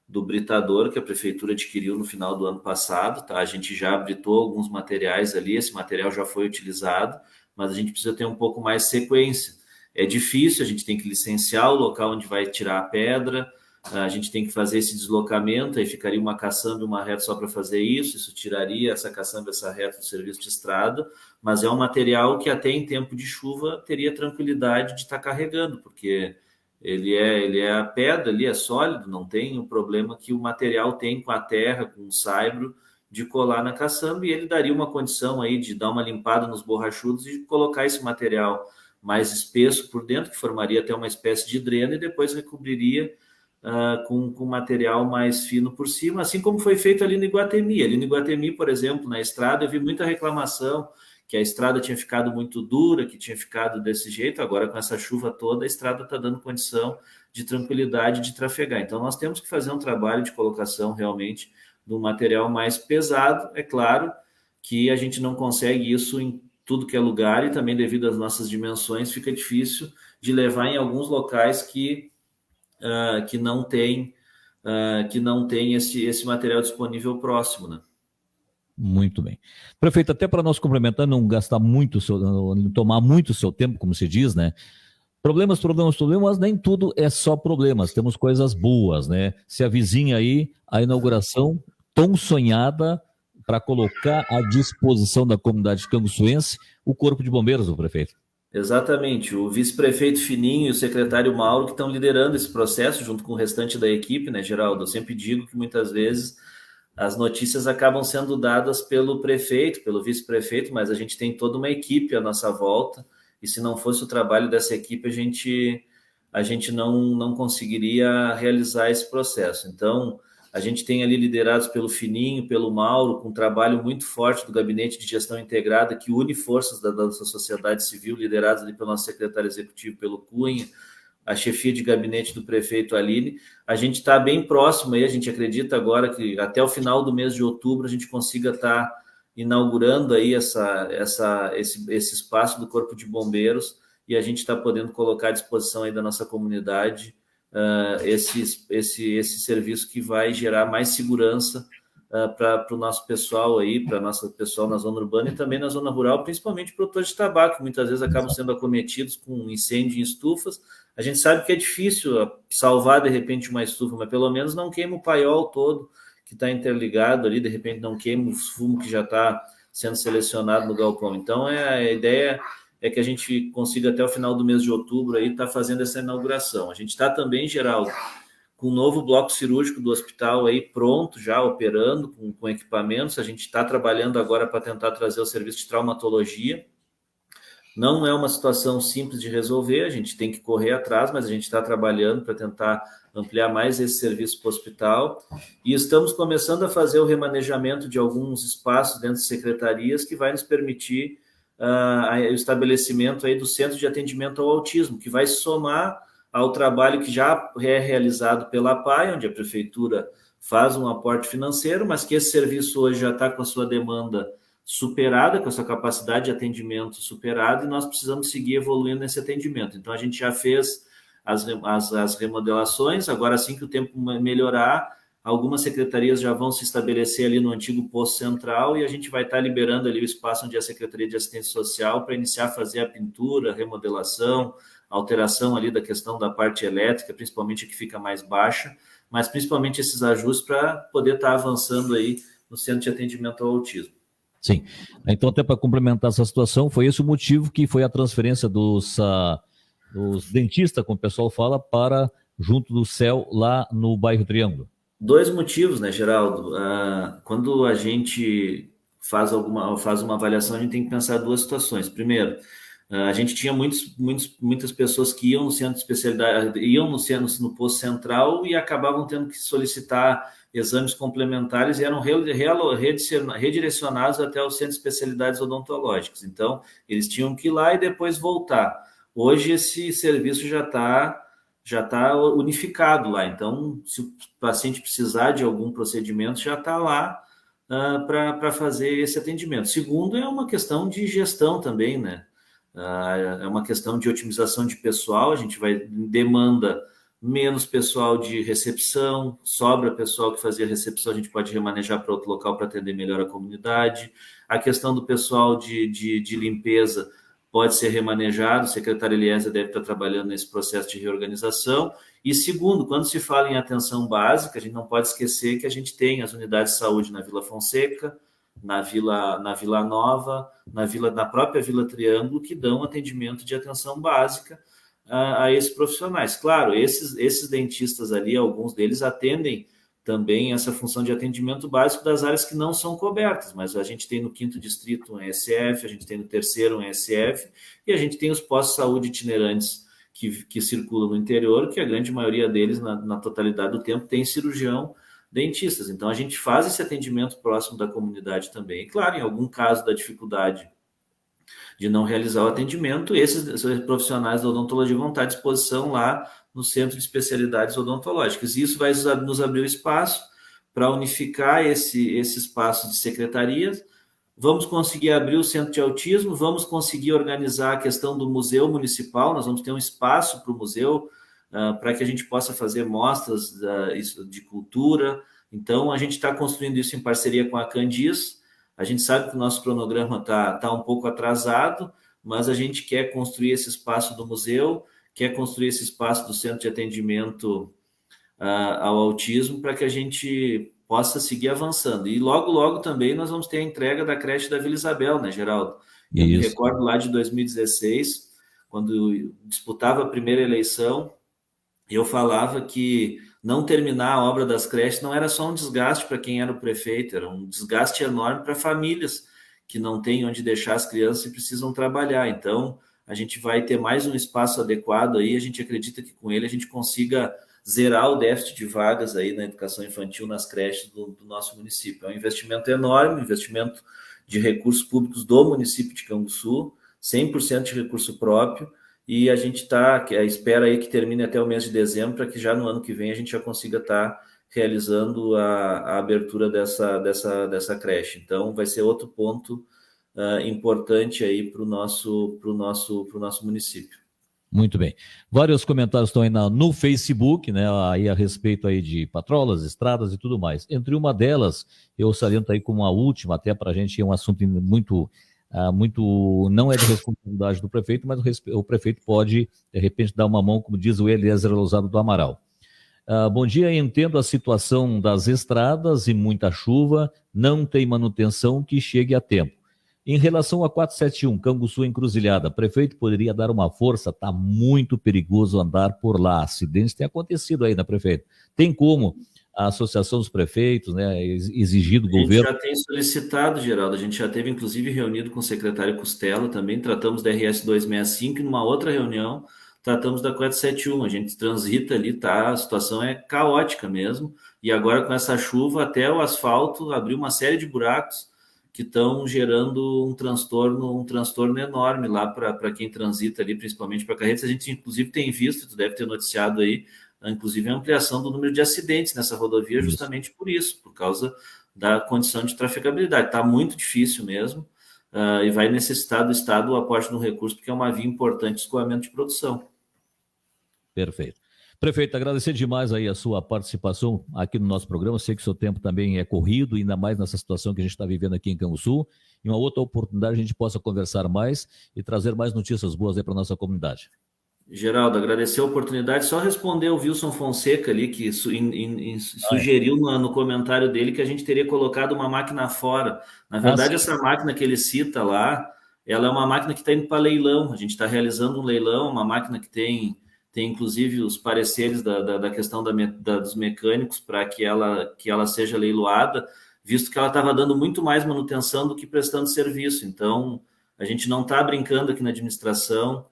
do britador que a prefeitura adquiriu no final do ano passado, tá? A gente já britou alguns materiais ali, esse material já foi utilizado, mas a gente precisa ter um pouco mais sequência. É difícil, a gente tem que licenciar o local onde vai tirar a pedra, a gente tem que fazer esse deslocamento, aí ficaria uma caçamba e uma reta só para fazer isso tiraria essa caçamba e essa reta do serviço de estrada, mas é um material que até em tempo de chuva teria tranquilidade de estar carregando, porque ele é a pedra ali, é sólido, não tem o problema que o material tem com a terra, com o saibro, de colar na caçamba, e ele daria uma condição aí de dar uma limpada nos borrachudos e colocar esse material mais espesso por dentro, que formaria até uma espécie de dreno, e depois recobriria com material mais fino por cima, assim como foi feito ali no Iguatemi. Ali no Iguatemi, por exemplo, na estrada, eu vi muita reclamação que a estrada tinha ficado muito dura, que tinha ficado desse jeito. Agora, com essa chuva toda, a estrada está dando condição de tranquilidade de trafegar. Então, nós temos que fazer um trabalho de colocação realmente de um material mais pesado. É claro que a gente não consegue isso em tudo que é lugar, e também devido às nossas dimensões fica difícil de levar em alguns locais que não tem esse material disponível próximo, né? Muito bem. Prefeito, até para nós complementar, não gastar muito, não tomar muito o seu tempo, como se diz, né? Problemas, nem tudo é só problemas, temos coisas boas, né? Se avizinha aí a inauguração tão sonhada para colocar à disposição da comunidade canguçuense o Corpo de Bombeiros, do prefeito. Exatamente, o vice-prefeito Fininho e o secretário Mauro que estão liderando esse processo junto com o restante da equipe, né, Geraldo? Eu sempre digo que muitas vezes as notícias acabam sendo dadas pelo prefeito, pelo vice-prefeito, mas a gente tem toda uma equipe à nossa volta, e se não fosse o trabalho dessa equipe, a gente não conseguiria realizar esse processo. Então, a gente tem ali liderados pelo Fininho, pelo Mauro, com um trabalho muito forte do Gabinete de Gestão Integrada, que une forças da nossa sociedade civil, liderados ali pelo nosso secretário executivo, pelo Cunha, a chefia de gabinete do prefeito Aline. A gente está bem próximo aí, a gente acredita agora que até o final do mês de outubro a gente consiga estar inaugurando aí esse espaço do Corpo de Bombeiros, e a gente está podendo colocar à disposição aí da nossa comunidade esse serviço que vai gerar mais segurança para o nosso pessoal aí, para o nosso pessoal na zona urbana e também na zona rural, principalmente produtores de tabaco, que muitas vezes acabam sendo acometidos com incêndio em estufas. A gente sabe que é difícil salvar, de repente, uma estufa, mas pelo menos não queima o paiol todo que está interligado ali, de repente não queima o fumo que já está sendo selecionado no galpão. Então, a ideia é que a gente consiga até o final do mês de outubro aí estar fazendo essa inauguração. A gente está também, Geraldo, com um novo bloco cirúrgico do hospital aí pronto, já operando, com equipamentos. A gente está trabalhando agora para tentar trazer o serviço de traumatologia. Não é uma situação simples de resolver, a gente tem que correr atrás, mas a gente está trabalhando para tentar ampliar mais esse serviço para o hospital. E estamos começando a fazer o remanejamento de alguns espaços dentro de secretarias que vai nos permitir o estabelecimento aí do Centro de Atendimento ao Autismo, que vai somar ao trabalho que já é realizado pela APAE, onde a prefeitura faz um aporte financeiro, mas que esse serviço hoje já está com a sua demanda superada, com a sua capacidade de atendimento superada, e nós precisamos seguir evoluindo nesse atendimento. Então, a gente já fez as remodelações, agora assim que o tempo melhorar, algumas secretarias já vão se estabelecer ali no antigo posto central, e a gente vai estar liberando ali o espaço onde é a Secretaria de Assistência Social para iniciar a fazer a pintura, a remodelação, a alteração ali da questão da parte elétrica, principalmente a que fica mais baixa, mas principalmente esses ajustes para poder estar avançando aí no Centro de Atendimento ao Autismo. Sim, então até para complementar essa situação, foi esse o motivo que foi a transferência dos dentistas, como o pessoal fala, para junto do CEL lá no bairro Triângulo. Dois motivos, né, Geraldo? Quando a gente faz uma avaliação, a gente tem que pensar duas situações. Primeiro, a gente tinha muitas pessoas que iam no centro de especialidade, iam no posto central e acabavam tendo que solicitar exames complementares e eram redirecionados até o centro de especialidades odontológicas. Então, eles tinham que ir lá e depois voltar. Hoje, esse serviço já está unificado lá. Então, se o paciente precisar de algum procedimento, já está lá para fazer esse atendimento. Segundo, é uma questão de gestão também, né? É uma questão de otimização de pessoal. A gente vai demanda menos pessoal de recepção, sobra pessoal que fazia recepção, a gente pode remanejar para outro local para atender melhor a comunidade. A questão do pessoal de limpeza pode ser remanejado, o secretário Eliezer deve estar trabalhando nesse processo de reorganização. E segundo, quando se fala em atenção básica, a gente não pode esquecer que a gente tem as unidades de saúde na Vila Fonseca, na Vila Nova, na própria Vila Triângulo, que dão atendimento de atenção básica a esses profissionais. Claro, esses dentistas ali, alguns deles atendem também essa função de atendimento básico das áreas que não são cobertas, mas a gente tem no 5º distrito um ESF, a gente tem no 3º um ESF, e a gente tem os postos de saúde itinerantes que circulam no interior, que a grande maioria deles, na totalidade do tempo, tem cirurgião dentistas. Então, a gente faz esse atendimento próximo da comunidade também. E, claro, em algum caso da dificuldade de não realizar o atendimento, esses profissionais da odontologia vão estar à disposição lá no Centro de Especialidades Odontológicas. E isso vai nos abrir o espaço para unificar esse espaço de secretarias. Vamos conseguir abrir o centro de autismo, vamos conseguir organizar a questão do museu municipal, nós vamos ter um espaço para o museu, para que a gente possa fazer mostras de cultura. Então, a gente está construindo isso em parceria com a Candis. A gente sabe que o nosso cronograma está um pouco atrasado, mas a gente quer construir esse espaço do museu, quer construir esse espaço do centro de atendimento ao autismo para que a gente possa seguir avançando. E logo, logo também nós vamos ter a entrega da creche da Vila Isabel, né, Geraldo? Eu me recordo lá de 2016, quando disputava a primeira eleição, eu falava que não terminar a obra das creches não era só um desgaste para quem era o prefeito, era um desgaste enorme para famílias que não têm onde deixar as crianças e precisam trabalhar. Então, a gente vai ter mais um espaço adequado aí, a gente acredita que com ele a gente consiga zerar o déficit de vagas aí na educação infantil nas creches do nosso município. É um investimento enorme, um investimento de recursos públicos do município de Canguçu, 100% de recurso próprio, e a gente espera aí que termine até o mês de dezembro, para que já no ano que vem a gente já consiga estar realizando a abertura dessa creche. Então, vai ser outro ponto importante aí para o nosso município. Muito bem. Vários comentários estão aí no Facebook, né, aí a respeito aí de patrolas, estradas e tudo mais. Entre uma delas, eu saliento aí como a última, até para a gente, é um assunto muito, não é de responsabilidade do prefeito, mas o prefeito pode, de repente, dar uma mão, como diz o Eliezer Lousado do Amaral. Bom dia, entendo a situação das estradas e muita chuva, não tem manutenção que chegue a tempo. Em relação a 471, Canguçu Encruzilhada, prefeito poderia dar uma força, está muito perigoso andar por lá. Acidentes têm acontecido aí, né, prefeito? Tem como a Associação dos Prefeitos, né, exigir do governo... A gente já tem solicitado, Geraldo, a gente já teve inclusive reunido com o secretário Costela, também tratamos da RS 265 e numa outra reunião tratamos da 471, a gente transita ali, tá? A situação é caótica mesmo, e agora com essa chuva até o asfalto abriu uma série de buracos que estão gerando um transtorno enorme lá para quem transita ali, principalmente para Carretas. A gente, inclusive, tem visto, tu deve ter noticiado aí, inclusive, a ampliação do número de acidentes nessa rodovia, justamente por isso, por causa da condição de trafegabilidade. Está muito difícil mesmo, e vai necessitar do Estado o aporte no recurso, porque é uma via importante de escoamento de produção. Perfeito. Prefeito, agradecer demais aí a sua participação aqui no nosso programa. Sei que o seu tempo também é corrido, ainda mais nessa situação que a gente está vivendo aqui em Canguçu. Em uma outra oportunidade a gente possa conversar mais e trazer mais notícias boas aí para a nossa comunidade. Geraldo, agradecer a oportunidade. Só responder o Wilson Fonseca ali, que sugeriu no comentário dele que a gente teria colocado uma máquina fora. Na verdade, essa máquina que ele cita lá, ela é uma máquina que está indo para leilão. A gente está realizando um leilão, uma máquina que tem inclusive os pareceres da questão dos mecânicos para que ela seja leiloada, visto que ela estava dando muito mais manutenção do que prestando serviço. Então, a gente não está brincando aqui na administração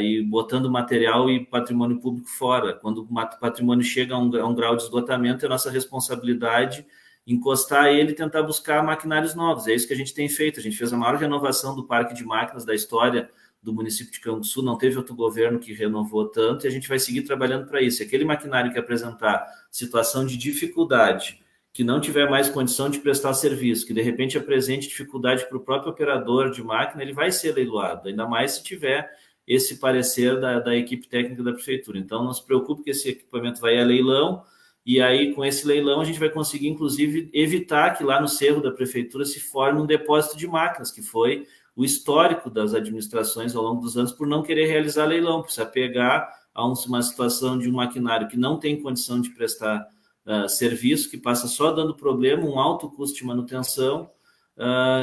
e botando material e patrimônio público fora. Quando o patrimônio chega a um grau de esgotamento, é nossa responsabilidade encostar ele e tentar buscar maquinários novos. É isso que a gente tem feito. A gente fez a maior renovação do parque de máquinas da história do município de Canguçu, não teve outro governo que renovou tanto, e a gente vai seguir trabalhando para isso. Aquele maquinário que apresentar situação de dificuldade, que não tiver mais condição de prestar serviço, que de repente apresente dificuldade para o próprio operador de máquina, ele vai ser leiloado, ainda mais se tiver esse parecer da equipe técnica da prefeitura. Então, não se preocupe que esse equipamento vai a leilão, e aí com esse leilão a gente vai conseguir, inclusive, evitar que lá no cerro da prefeitura se forme um depósito de máquinas, que foi o histórico das administrações ao longo dos anos por não querer realizar leilão, por se apegar a uma situação de um maquinário que não tem condição de prestar serviço, que passa só dando problema, um alto custo de manutenção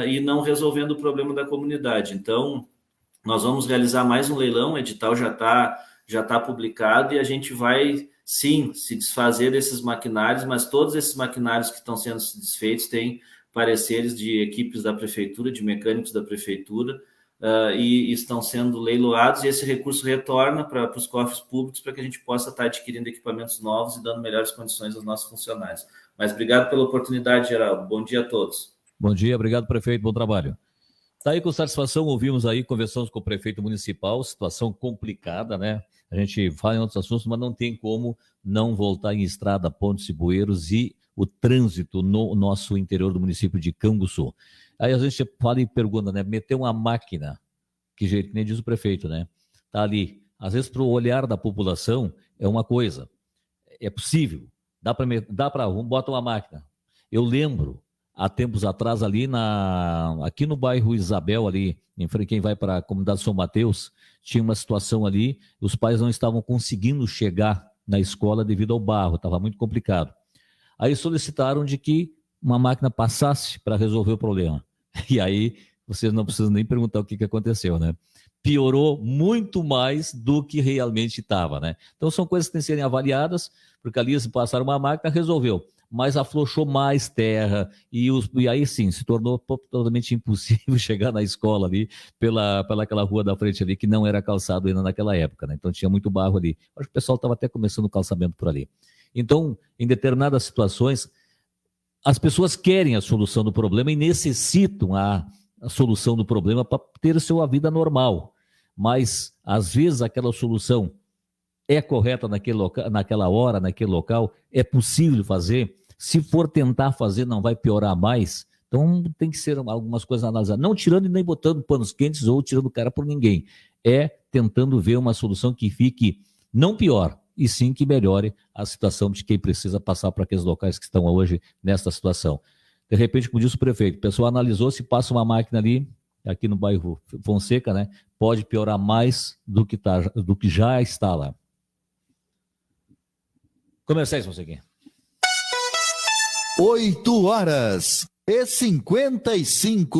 e não resolvendo o problema da comunidade. Então, nós vamos realizar mais um leilão, o edital já tá publicado, e a gente vai, sim, se desfazer desses maquinários, mas todos esses maquinários que estão sendo desfeitos têm pareceres de equipes da prefeitura, de mecânicos da prefeitura, e estão sendo leiloados, e esse recurso retorna para os cofres públicos para que a gente possa estar adquirindo equipamentos novos e dando melhores condições aos nossos funcionários. Mas obrigado pela oportunidade, Geraldo. Bom dia a todos. Bom dia, obrigado, prefeito, bom trabalho. Está aí com satisfação, ouvimos aí, conversamos com o prefeito municipal, situação complicada, né? A gente fala em outros assuntos, mas não tem como não voltar em estrada, pontes e bueiros e o trânsito no nosso interior do município de Canguçu. Aí a gente fala e pergunta, né? Meter uma máquina, que jeito, que nem diz o prefeito, né? Tá ali. Às vezes, para o olhar da população, é uma coisa. É possível. Dá para bota uma máquina. Eu lembro, há tempos atrás, aqui no bairro Isabel, ali, em frente, quem vai para a comunidade São Mateus, tinha uma situação ali, os pais não estavam conseguindo chegar na escola devido ao barro, estava muito complicado. Aí solicitaram de que uma máquina passasse para resolver o problema. E aí, vocês não precisam nem perguntar o que aconteceu, né? Piorou muito mais do que realmente estava, né? Então, são coisas que têm que serem avaliadas, porque ali, se passaram uma máquina, resolveu. Mas afrouxou mais terra, e aí sim, se tornou totalmente impossível chegar na escola ali, pela aquela rua da frente ali, que não era calçado ainda naquela época, né? Então tinha muito barro ali. Acho que o pessoal estava até começando o calçamento por ali. Então, em determinadas situações, as pessoas querem a solução do problema e necessitam a solução do problema para ter a sua vida normal. Mas, às vezes, aquela solução é correta naquela hora, naquele local, é possível fazer. Se for tentar fazer, não vai piorar mais. Então, tem que ser algumas coisas analisadas. Não tirando e nem botando panos quentes ou tirando o cara por ninguém. É tentando ver uma solução que fique não pior, e sim que melhore a situação de quem precisa passar para aqueles locais que estão hoje nesta situação. De repente, como disse o prefeito, o pessoal analisou, se passa uma máquina ali, aqui no bairro Fonseca, né, pode piorar mais do que já está lá. Comerciais, Fonseca. 8h55